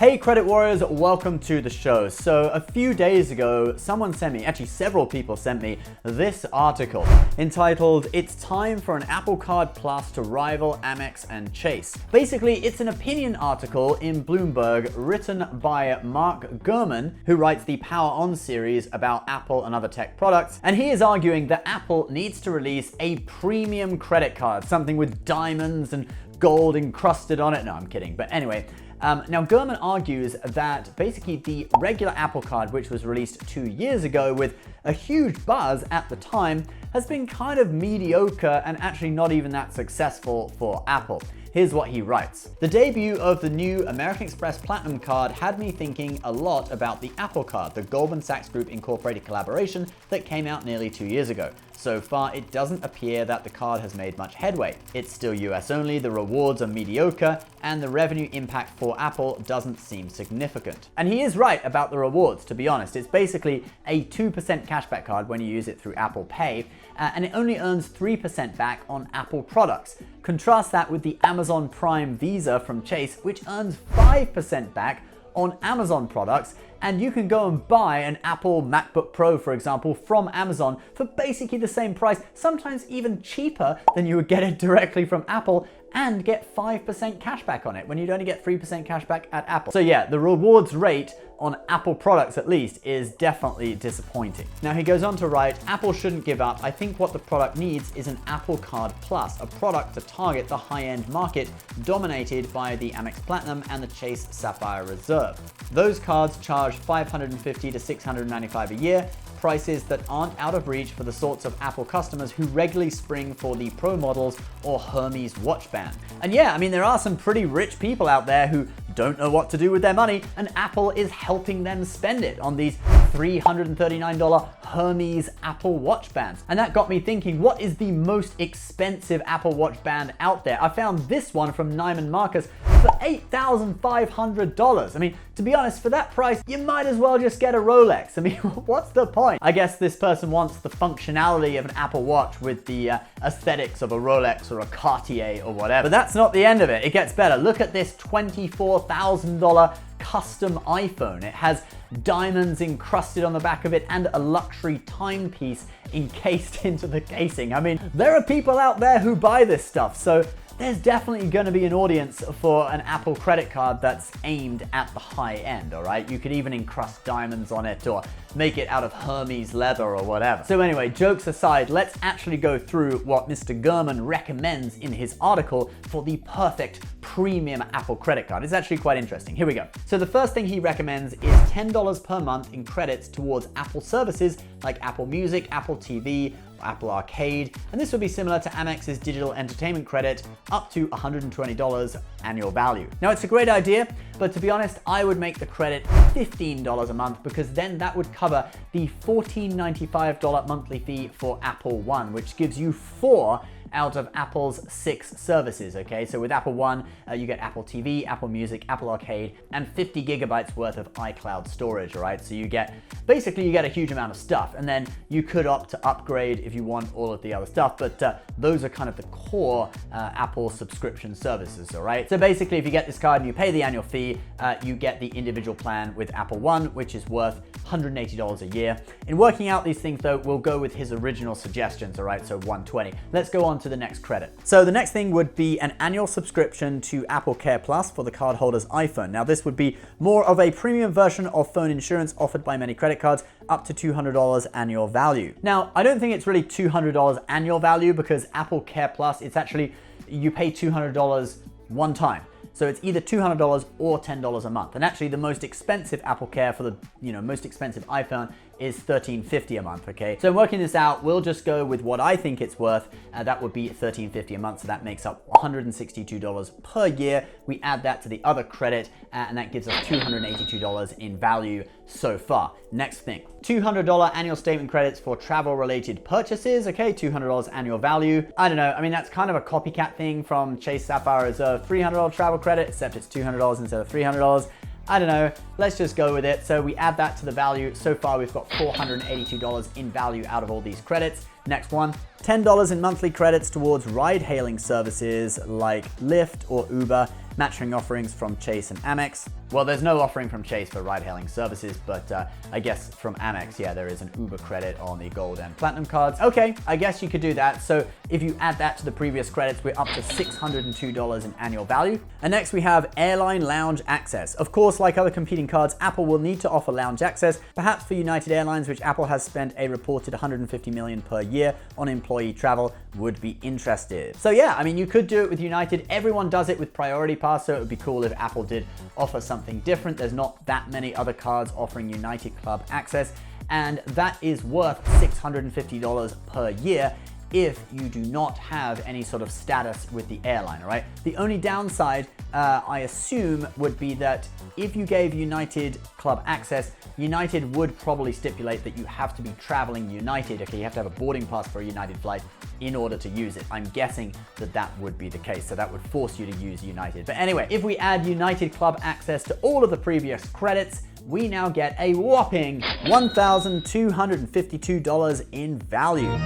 Hey credit warriors, welcome to the show. So a few days ago, someone sent me, actually several people sent me this article entitled, "It's time for an Apple Card Plus to rival Amex and Chase." Basically, it's an opinion article in Bloomberg written by Mark Gurman, who writes the Power On series about Apple and other tech products. And he is arguing that Apple needs to release a premium credit card, something with diamonds and gold encrusted on it. No, I'm kidding. But anyway, now Gurman argues that basically the regular Apple Card, which was released 2 years ago with a huge buzz at the time, has been kind of mediocre and actually not even that successful for Apple. Here's what he writes. "The debut of the new American Express Platinum card had me thinking a lot about the Apple Card, the Goldman Sachs Group Incorporated collaboration that came out nearly 2 years ago. So far, it doesn't appear that the card has made much headway. It's still US only, the rewards are mediocre, and the revenue impact for Apple doesn't seem significant." And he is right about the rewards, to be honest. It's basically a 2% cashback card when you use it through Apple Pay, and it only earns 3% back on Apple products. Contrast that with the Amazon Prime Visa from Chase, which earns 5% back on Amazon products, and you can go and buy an Apple MacBook Pro, for example, from Amazon for basically the same price, sometimes even cheaper than you would get it directly from Apple, and get 5% cashback on it when you'd only get 3% cashback at Apple. So yeah, the rewards rate on Apple products at least is definitely disappointing. Now he goes on to write, "Apple shouldn't give up. I think what the product needs is an Apple Card Plus, a product to target the high-end market dominated by the Amex Platinum and the Chase Sapphire Reserve. Those cards charge $550 to $695 a year, prices that aren't out of reach for the sorts of Apple customers who regularly spring for the Pro models or Hermes watch band." And yeah, I mean, there are some pretty rich people out there who don't know what to do with their money, and Apple is helping them spend it on these $339 Hermes Apple watch bands. And that got me thinking, what is the most expensive Apple watch band out there? I found this one from Neiman Marcus for $8,500. I mean, to be honest, for that price, you might as well just get a Rolex. I mean, what's the point? I guess this person wants the functionality of an Apple Watch with the aesthetics of a Rolex or a Cartier or whatever. But that's not the end of it. It gets better. Look at this $24,000 custom iPhone. It has diamonds encrusted on the back of it and a luxury timepiece encased into the casing. I mean, there are people out there who buy this stuff, so there's definitely going to be an audience for an Apple credit card that's aimed at the high end, all right? You could even encrust diamonds on it or make it out of Hermes leather or whatever. So anyway, jokes aside, let's actually go through what Mr. Gurman recommends in his article for the perfect premium Apple credit card. It's actually quite interesting. Here we go. So the first thing he recommends is $10 per month in credits towards Apple services like Apple Music, Apple TV, Apple Arcade, and this would be similar to Amex's digital entertainment credit, up to $120 annual value. Now, it's a great idea, but to be honest, I would make the credit $15 a month, because then that would cover the $14.95 monthly fee for Apple One, which gives you 4 out of Apple's 6 services, okay? So with Apple One, you get Apple TV, Apple Music, Apple Arcade, and 50 gigabytes worth of iCloud storage, all right? So you get a huge amount of stuff, and then you could opt to upgrade if you want all of the other stuff, but those are kind of the core Apple subscription services, all right? So basically, if you get this card and you pay the annual fee, you get the individual plan with Apple One, which is worth $180 a year. In working out these things though, we'll go with his original suggestions, all right? So $120. Let's go on to the next credit. So the next thing would be an annual subscription to Apple Care Plus for the cardholder's iPhone. Now this would be more of a premium version of phone insurance offered by many credit cards, up to $200 annual value. Now, I don't think it's really $200 annual value, because Apple Care Plus, it's actually, you pay $200 one time. So it's either $200 or $10 a month. And actually the most expensive Apple Care for the most expensive iPhone is $13.50 a month, okay? So working this out, we'll just go with what I think it's worth. That would be $13.50 a month, so that makes up $162 per year. We add that to the other credit, and that gives us $282 in value so far. Next thing, $200 annual statement credits for travel-related purchases, okay? $200 annual value. I don't know, I mean, that's kind of a copycat thing from Chase Sapphire Reserve $300 travel credit, except it's $200 instead of $300. I don't know, let's just go with it. So we add that to the value. So far we've got $482 in value out of all these credits. Next one, $10 in monthly credits towards ride-hailing services like Lyft or Uber, matching offerings from Chase and Amex. Well, there's no offering from Chase for ride-hailing services, but I guess from Amex, yeah, there is an Uber credit on the Gold and Platinum cards. Okay, I guess you could do that. So if you add that to the previous credits, we're up to $602 in annual value. And next we have Airline Lounge Access. Of course, like other competing cards, Apple will need to offer lounge access, perhaps for United Airlines, which Apple has spent a reported $150 million per year on employee travel, would be interested. So yeah, I mean, you could do it with United. Everyone does it with Priority Pass, so it would be cool if Apple did offer something different. There's not that many other cards offering United Club access, and that is worth $650 per year if you do not have any sort of status with the airline, all right? The only downside, I assume, would be that if you gave United Club access, United would probably stipulate that you have to be traveling United. Okay, you have to have a boarding pass for a United flight in order to use it. I'm guessing that that would be the case, so that would force you to use United. But anyway, if we add United Club access to all of the previous credits, we now get a whopping $1,252 in value.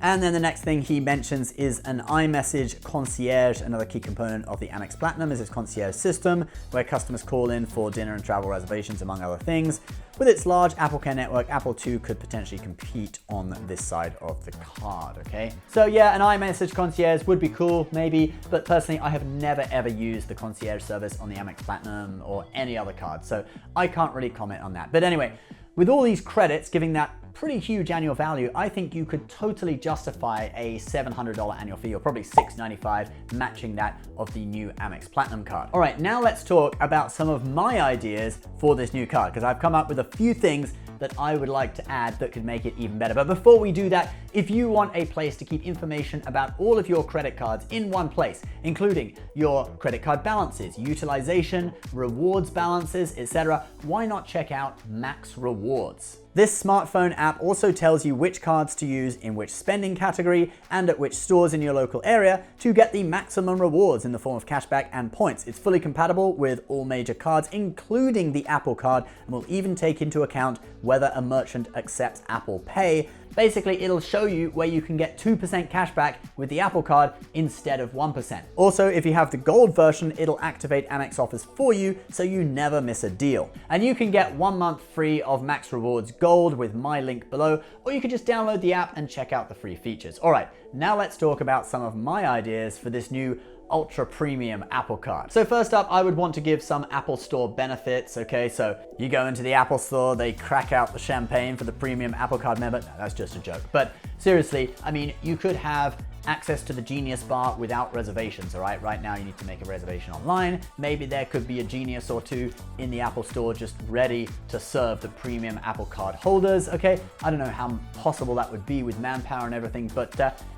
And then the next thing he mentions is an iMessage concierge. Another key component of the Amex Platinum is its concierge system, where customers call in for dinner and travel reservations, among other things. With its large Apple Care network, Apple too could potentially compete on this side of the card, okay? So yeah, an iMessage concierge would be cool, maybe, but personally, I have never ever used the concierge service on the Amex Platinum or any other card, so I can't really comment on that. But anyway, with all these credits giving that pretty huge annual value, I think you could totally justify a $700 annual fee, or probably $695, matching that of the new Amex Platinum card. All right, now let's talk about some of my ideas for this new card, because I've come up with a few things that I would like to add that could make it even better. But before we do that, if you want a place to keep information about all of your credit cards in one place, including your credit card balances, utilization, rewards balances, etc., why not check out Max Rewards? This smartphone app also tells you which cards to use in which spending category and at which stores in your local area to get the maximum rewards in the form of cashback and points. It's fully compatible with all major cards, including the Apple Card, and will even take into account whether a merchant accepts Apple Pay. Basically, it'll show you where you can get 2% cashback with the Apple Card instead of 1%. Also, if you have the gold version, it'll activate Amex offers for you so you never miss a deal. And you can get 1 month free of Max Rewards Gold with my link below, or you can just download the app and check out the free features. All right, now let's talk about some of my ideas for this new ultra premium Apple Card. So first up, I would want to give some Apple Store benefits, okay? So you go into the Apple Store, they crack out the champagne for the premium Apple Card member. No, that's just a joke. But seriously, I mean, you could have access to the Genius Bar without reservations, all right? Right now you need to make a reservation online. Maybe there could be a Genius or two in the Apple Store just ready to serve the premium Apple Card holders, okay? I don't know how possible that would be with manpower and everything, but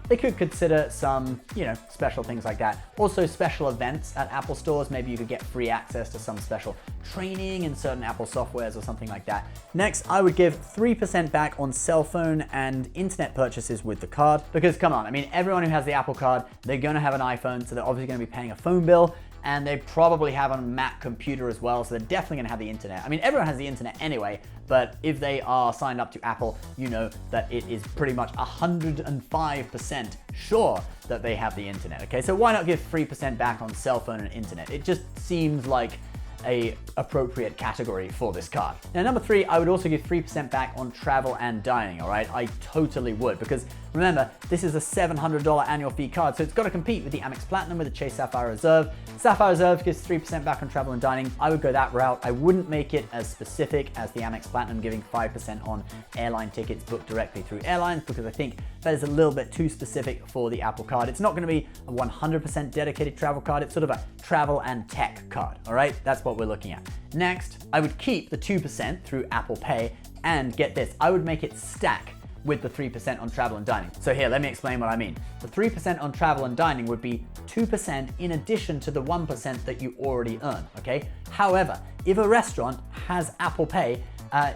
they could consider some, special things like that. Also special events at Apple stores. Maybe you could get free access to some special training in certain Apple softwares or something like that. Next, I would give 3% back on cell phone and internet purchases with the card, because come on, I mean, everyone who has the Apple Card, they're gonna have an iPhone, so they're obviously gonna be paying a phone bill, and they probably have a Mac computer as well, so they're definitely gonna have the internet. I mean, everyone has the internet anyway, but if they are signed up to Apple, you know that it is pretty much 105% sure that they have the internet, okay? So why not give 3% back on cell phone and internet? It just seems like a appropriate category for this card. Now, number 3, I would also give 3% back on travel and dining, all right? I totally would, because remember, this is a $700 annual fee card, so it's got to compete with the Amex Platinum, with the Chase Sapphire Reserve. Sapphire Reserve gives 3% back on travel and dining. I would go that route. I wouldn't make it as specific as the Amex Platinum, giving 5% on airline tickets booked directly through airlines, because I think that is a little bit too specific for the Apple Card. It's not going to be a 100% dedicated travel card. It's sort of a travel and tech card, all right? That's what we're looking at. Next, I would keep the 2% through Apple Pay, and get this, I would make it stack with the 3% on travel and dining. So here, let me explain what I mean. The 3% on travel and dining would be 2% in addition to the 1% that you already earn, okay? However, if a restaurant has Apple Pay,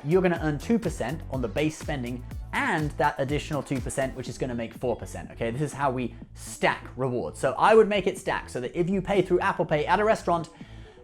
you're gonna earn 2% on the base spending and that additional 2%, which is gonna make 4%, okay? This is how we stack rewards. So I would make it stack so that if you pay through Apple Pay at a restaurant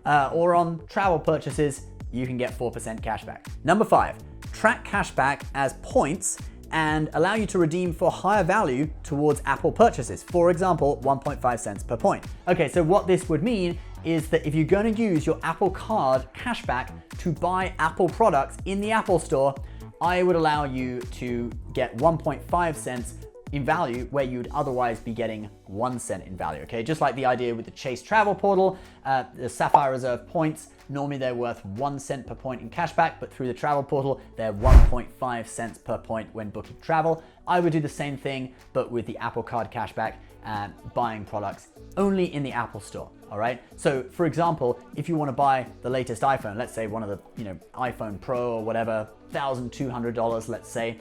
or on travel purchases, you can get 4% cashback. Number 5, track cashback as points and allow you to redeem for higher value towards Apple purchases. For example, 1.5 cents per point. Okay, so what this would mean is that if you're going to use your Apple Card cashback to buy Apple products in the Apple Store, I would allow you to get 1.5 cents in value where you'd otherwise be getting 1 cent in value, okay? Just like the idea with the Chase travel portal, the Sapphire Reserve points, normally they're worth 1 cent per point in cashback, but through the travel portal, they're 1.5 cents per point when booking travel. I would do the same thing, but with the Apple Card cashback and buying products only in the Apple Store, all right? So for example, if you wanna buy the latest iPhone, let's say one of the, iPhone Pro or whatever, $1,200, let's say,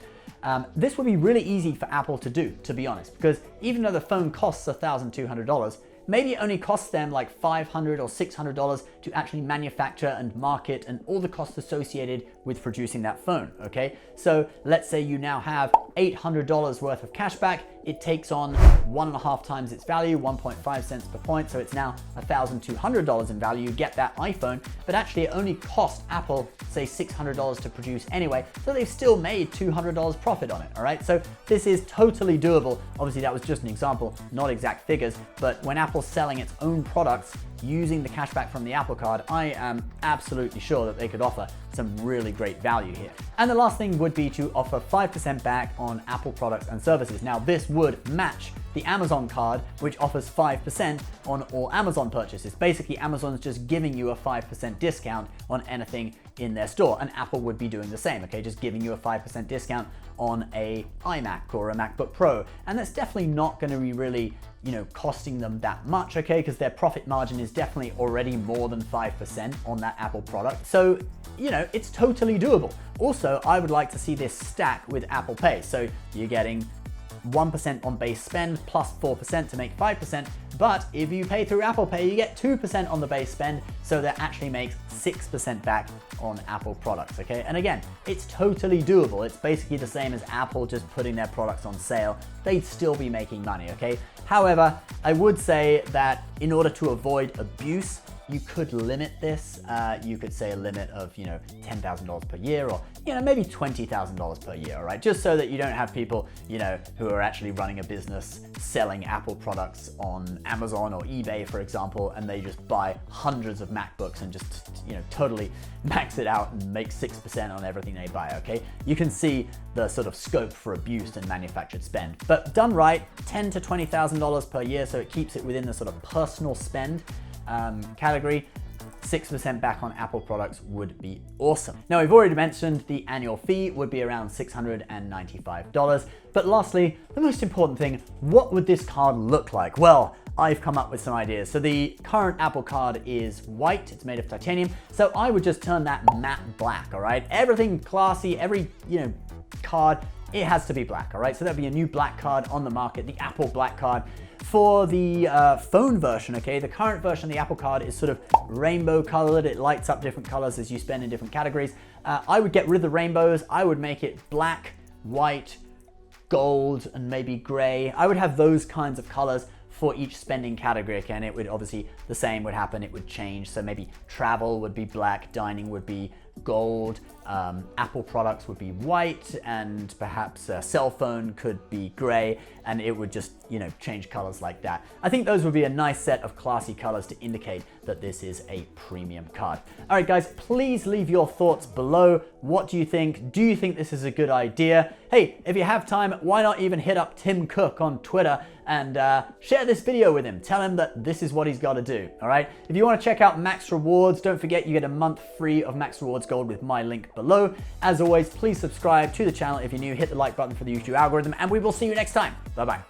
this would be really easy for Apple to do, to be honest, because even though the phone costs $1,200, maybe it only costs them like $500 or $600 to actually manufacture and market and all the costs associated with producing that phone, okay? So let's say you now have $800 worth of cashback, it takes on 1.5 times its value, 1.5 cents per point, so it's now $1,200 in value. You get that iPhone, but actually it only cost Apple, say $600 to produce anyway, so they've still made $200 profit on it, all right? So this is totally doable. Obviously that was just an example, not exact figures, but when Apple's selling its own products using the cashback from the Apple Card, I am absolutely sure that they could offer some really great value here. And the last thing would be to offer 5% back on Apple products and services. Now this would match the Amazon card, which offers 5% on all Amazon purchases. Basically, Amazon's just giving you a 5% discount on anything in their store, and Apple would be doing the same, okay? Just giving you a 5% discount on a iMac or a MacBook Pro. And that's definitely not gonna be really, costing them that much, okay? Because their profit margin is definitely already more than 5% on that Apple product. So, it's totally doable. Also, I would like to see this stack with Apple Pay. So you're getting 1% on base spend plus 4% to make 5%, but if you pay through Apple Pay, you get 2% on the base spend, so that actually makes 6% back on Apple products, okay? And again, it's totally doable. It's basically the same as Apple just putting their products on sale. They'd still be making money, okay? However, I would say that in order to avoid abuse, you could limit this. You could say a limit of, $10,000 per year, or, maybe $20,000 per year, all right? Just so that you don't have people, who are actually running a business selling Apple products on Amazon or eBay, for example, and they just buy hundreds of MacBooks and just, totally max it out and make 6% on everything they buy, okay? You can see the sort of scope for abuse and manufactured spend. But done right, $10,000 to $20,000 per year, so it keeps it within the sort of personal spend category. 6% back on Apple products would be awesome. Now, we've already mentioned the annual fee would be around $695. But lastly, the most important thing, what would this card look like? Well, I've come up with some ideas. So the current Apple Card is white, it's made of titanium. So I would just turn that matte black, all right? Everything classy, every, card, it has to be black, all right? So that'd be a new black card on the market, the Apple Black Card. For the phone version, okay, the current version of the Apple Card is sort of rainbow colored. It lights up different colors as you spend in different categories. I would get rid of the rainbows. I would make it black, white, gold, and maybe gray. I would have those kinds of colors for each spending category. Again, it would obviously, the same would happen, it would change. So maybe travel would be black, dining would be gold, Apple products would be white, and perhaps a cell phone could be gray, and it would just, change colors like that. I think those would be a nice set of classy colors to indicate that this is a premium card. All right, guys, please leave your thoughts below. What do you think? Do you think this is a good idea? Hey, if you have time, why not even hit up Tim Cook on Twitter and share this video with him. Tell him that this is what he's got to do, all right? If you want to check out Max Rewards, don't forget you get a month free of Max Rewards Gold with my link below. As always, please subscribe to the channel if you're new, hit the like button for the YouTube algorithm, and we will see you next time. Bye-bye.